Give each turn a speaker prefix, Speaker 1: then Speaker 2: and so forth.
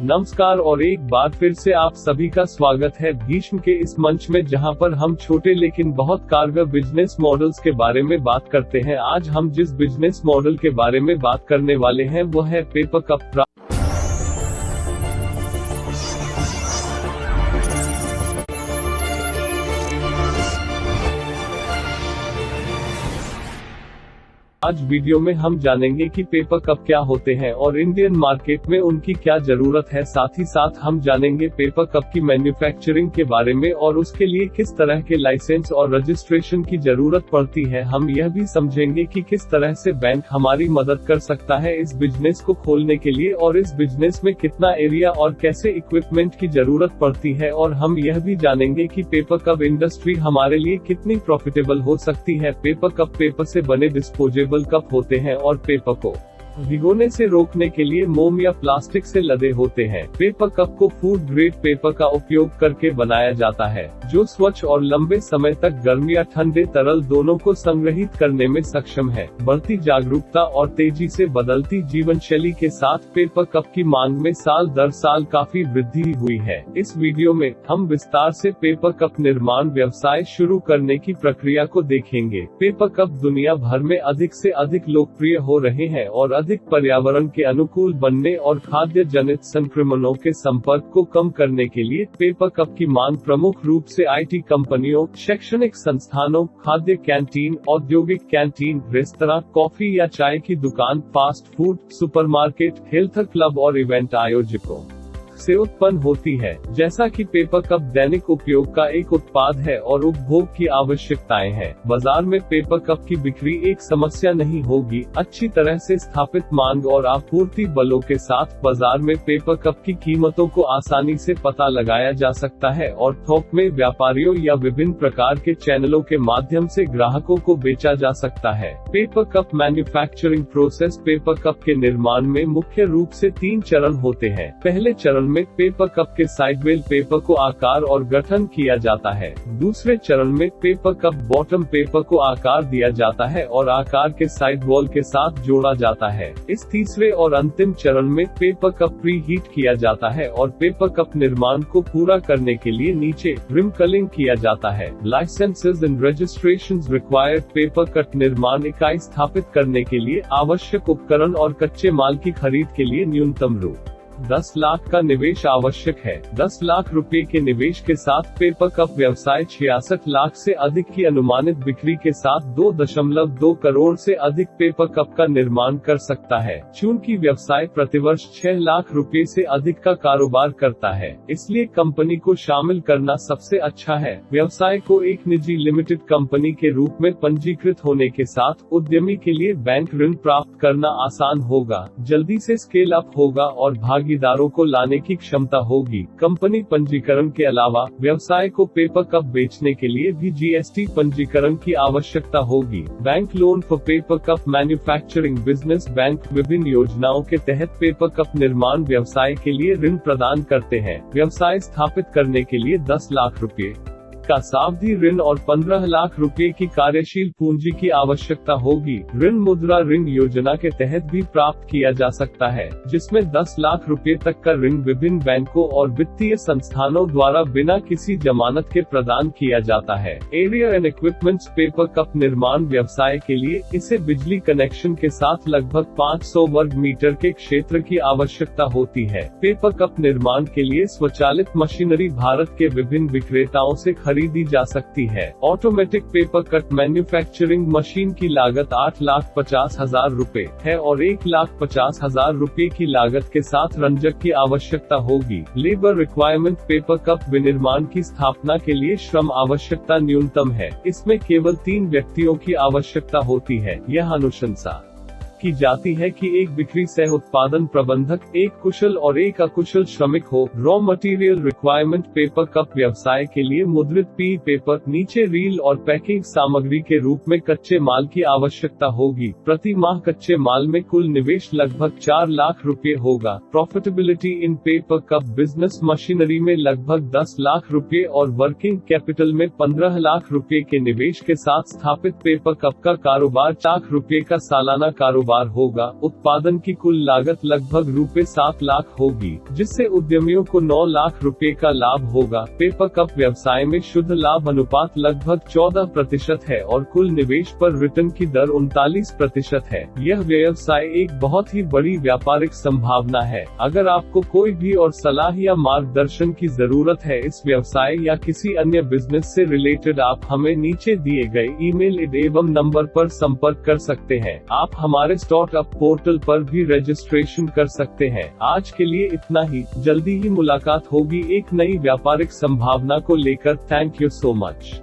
Speaker 1: नमस्कार और एक बार फिर से आप सभी का स्वागत है भीष्म के इस मंच में, जहां पर हम छोटे लेकिन बहुत कारगर बिजनेस मॉडल्स के बारे में बात करते हैं। आज हम जिस बिजनेस मॉडल के बारे में बात करने वाले हैं वो है पेपर कप। आज वीडियो में हम जानेंगे कि पेपर कप क्या होते हैं और इंडियन मार्केट में उनकी क्या जरूरत है। साथ ही साथ हम जानेंगे पेपर कप की मैन्युफैक्चरिंग के बारे में और उसके लिए किस तरह के लाइसेंस और रजिस्ट्रेशन की जरूरत पड़ती है। हम यह भी समझेंगे कि किस तरह से बैंक हमारी मदद कर सकता है इस बिजनेस को खोलने के लिए, और इस बिजनेस में कितना एरिया और कैसे इक्विपमेंट की जरूरत पड़ती है। और हम यह भी जानेंगे कि पेपर कप इंडस्ट्री हमारे लिए कितनी प्रॉफिटेबल हो सकती है। पेपर कप पेपर से बने डिस्पोजेबल कप होते हैं और पेपर को भिगोने से रोकने के लिए मोम या प्लास्टिक से लदे होते हैं। पेपर कप को फूड ग्रेड पेपर का उपयोग करके बनाया जाता है, जो स्वच्छ और लंबे समय तक गर्म या ठंडे तरल दोनों को संग्रहित करने में सक्षम है। बढ़ती जागरूकता और तेजी से बदलती जीवन शैली के साथ पेपर कप की मांग में साल दर साल काफी वृद्धि हुई है। इस वीडियो में हम विस्तार से पेपर कप निर्माण व्यवसाय शुरू करने की प्रक्रिया को देखेंगे। पेपर कप दुनिया भर में अधिक से अधिक लोकप्रिय हो रहे हैं और अधिक पर्यावरण के अनुकूल बनने और खाद्य जनित संक्रमणों के संपर्क को कम करने के लिए पेपर कप की मांग प्रमुख रूप से आईटी कंपनियों, शैक्षणिक संस्थानों, खाद्य कैंटीन, औद्योगिक कैंटीन, रेस्तरां, कॉफी या चाय की दुकान, fast food, supermarket, health club और इवेंट आयोजकों से उत्पन्न होती है। जैसा कि पेपर कप दैनिक उपयोग का एक उत्पाद है और उपभोग की आवश्यकताएं हैं, बाजार में पेपर कप की बिक्री एक समस्या नहीं होगी। अच्छी तरह से स्थापित मांग और आपूर्ति बलों के साथ बाजार में पेपर कप की कीमतों को आसानी से पता लगाया जा सकता है और थोक में व्यापारियों या विभिन्न प्रकार के चैनलों के माध्यम से ग्राहकों को बेचा जा सकता है। Paper cup manufacturing process. Paper cup के निर्माण में मुख्य रूप से 3 चरण होते हैं। पहले चरण में पेपर कप के साइडवेल पेपर को आकार और गठन किया जाता है। दूसरे चरण में पेपर कप बॉटम पेपर को आकार दिया जाता है और आकार के साइड वॉल के साथ जोड़ा जाता है। इस तीसरे और अंतिम चरण में पेपर कप प्री हीट किया जाता है और पेपर कप निर्माण को पूरा करने के लिए नीचे रिम कलिंग किया जाता है। Licenses and registrations required. Paper cup निर्माण इकाई स्थापित करने के लिए आवश्यक उपकरण और कच्चे माल की खरीद के लिए न्यूनतम रु. 10 लाख का निवेश आवश्यक है। 10 लाख रुपए के निवेश के साथ पेपर कप व्यवसाय 66 लाख से अधिक की अनुमानित बिक्री के साथ 2.2 करोड़ से अधिक पेपर कप का निर्माण कर सकता है। चूंकि व्यवसाय प्रतिवर्ष 6 लाख रुपए से अधिक का कारोबार करता है, इसलिए कंपनी को शामिल करना सबसे अच्छा है। व्यवसाय को एक निजी लिमिटेड कंपनी के रूप में पंजीकृत होने के साथ उद्यमी के लिए बैंक ऋण प्राप्त करना आसान होगा, जल्दी से स्केल अप होगा और भागीदारों को लाने की क्षमता होगी। कंपनी पंजीकरण के अलावा व्यवसाय को पेपर कप बेचने के लिए भी जीएसटी पंजीकरण की आवश्यकता होगी। Bank loan for paper cup manufacturing business. Bank विभिन्न योजनाओं के तहत पेपर कप निर्माण व्यवसाय के लिए ऋण प्रदान करते हैं। व्यवसाय स्थापित करने के लिए 10 लाख रुपए का सावधि ऋण और 15 लाख रुपए की कार्यशील पूंजी की आवश्यकता होगी। ऋण मुद्रा ऋण योजना के तहत भी प्राप्त किया जा सकता है, जिसमें 10 लाख रुपए तक का ऋण विभिन्न बैंकों और वित्तीय संस्थानों द्वारा बिना किसी जमानत के प्रदान किया जाता है। Area and equipments. Paper cup निर्माण व्यवसाय के लिए इसे बिजली कनेक्शन के साथ लगभग 500 वर्ग मीटर के क्षेत्र की आवश्यकता होती है। पेपर कप निर्माण के लिए स्वचालित मशीनरी भारत के विभिन्न विक्रेताओं से खरीदी जा सकती है। Automatic paper cut manufacturing machine की लागत 8,50,000 रुपए है और 1,50,000 रुपए की लागत के साथ रंजक की आवश्यकता होगी। Labour requirement. पेपर कप विनिर्माण की स्थापना के लिए श्रम आवश्यकता न्यूनतम है। इसमें केवल 3 व्यक्तियों की आवश्यकता होती है। यह अनुशंसा की जाती है कि एक बिक्री सह उत्पादन प्रबंधक, एक कुशल और एक अकुशल श्रमिक हो। Raw material requirement. Paper cup व्यवसाय के लिए मुद्रित पी पेपर, नीचे रील और पैकिंग सामग्री के रूप में कच्चे माल की आवश्यकता होगी। प्रति माह कच्चे माल में कुल निवेश लगभग 4 लाख रुपए होगा। प्रॉफिटेबिलिटी इन पेपर कप बिजनेस। मशीनरी में लगभग 10 लाख रुपए और वर्किंग कैपिटल में 15 लाख रुपए के निवेश के साथ स्थापित पेपर कप का कारोबार 4 लाख रुपए का सालाना कारोबार कारोबार होगा। उत्पादन की कुल लागत लगभग ₹7 लाख होगी, जिससे उद्यमियों को 9 लाख रुपए का लाभ होगा। पेपर कप व्यवसाय में शुद्ध लाभ अनुपात लगभग 14% है और कुल निवेश पर रिटर्न की दर 39% है। यह व्यवसाय एक बहुत ही बड़ी व्यापारिक संभावना है। अगर आपको कोई भी और सलाह या मार्गदर्शन की जरूरत है इस व्यवसाय या किसी अन्य बिजनेस से रिलेटेड, आप हमें नीचे दिए गए ईमेल एवं नंबर पर संपर्क कर सकते हैं। आप हमारे स्टार्टअप पोर्टल पर भी रजिस्ट्रेशन कर सकते हैं। आज के लिए इतना ही। जल्दी ही मुलाकात होगी एक नई व्यापारिक संभावना को लेकर। Thank you so much.